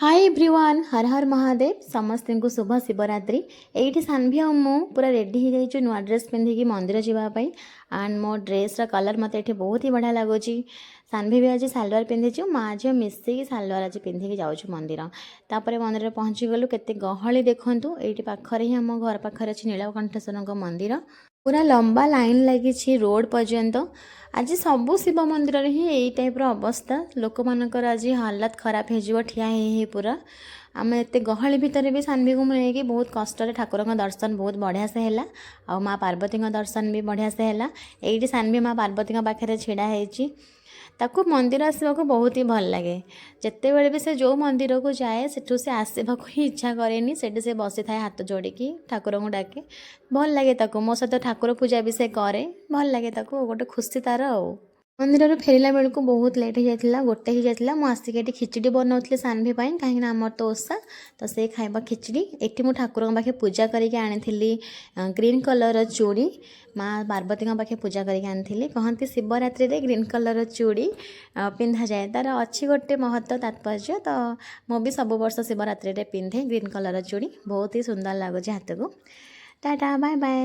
Hi everyone, हर हर महादेव। समस्त को शुभ शिवरात्रि। ये सान्वी और मु पूरा रेडी हो जाइए नुआ ड्रेस पिंधिकी मंदिर जावाई। एंड मो ड्रेस कलर मत ये बहुत ही बढ़िया लगुच। सान्वी भी आज सालवार पिंधि माँ झील मिसिकी सालवार आज पिंधिकी जाऊँ मंदिर। तापर मंदिर पहुँची गलु केते गहली देखु। ये पाखे ही आम घर पाखे अच्छे नीलकंठेश्वर मंदिर। पूरा लंबा लाइन लगी रोड पर्यंत। आज सबू शिव मंदिर ही यही टाइप अवस्था। लोक मानकर आज हालत खराब हो ठिया ही पूरा। आम एत गहली भितर भी सान्वी को मुझे बहुत कष्ट ठाकुर दर्शन बहुत बढ़िया से है। आ माँ पार्वती दर्शन भी बढ़िया से है। ये सान्वी माँ पार्वती पाखे छिड़ा होती। ताकू मंदिर आसवाक बहुत ही भल लगे। जिते बड़े भी से जो मंदिर को जाए सेठू से आसवाक ही इच्छा करे। से बसी थाए हाथ जोड़िकी ठाकुर को डाके भल लगे। ताकू मो सहित ठाकुर पूजा भी से करे भल लगे। ताकू गोटे खुशी तार मंदिर फेरला बेलू बहुत लेट हो जाता गोटे ही जाता। मुझे आसिक खिचड़ी बनाऊली सान्वी कहीं आमर तो ओषा तो से खाइबा खिचड़ी। ये मुझे ठाकुर पाखे पूजा करके आनी ग्रीन कलर चूड़ी। माँ पार्वती पाखे पूजा करके आनी। कहती शिवरात्रि रे ग्रीन कलर चूड़ी पिंधा जाए तार अच्छी गोटे महत्व तात्पर्य। तो मुझे सब वर्ष शिवरात्रि रे पिंधे ग्रीन कलर चूड़ी बहुत ही सुंदर लगुच हाथ को। Tata bye bye.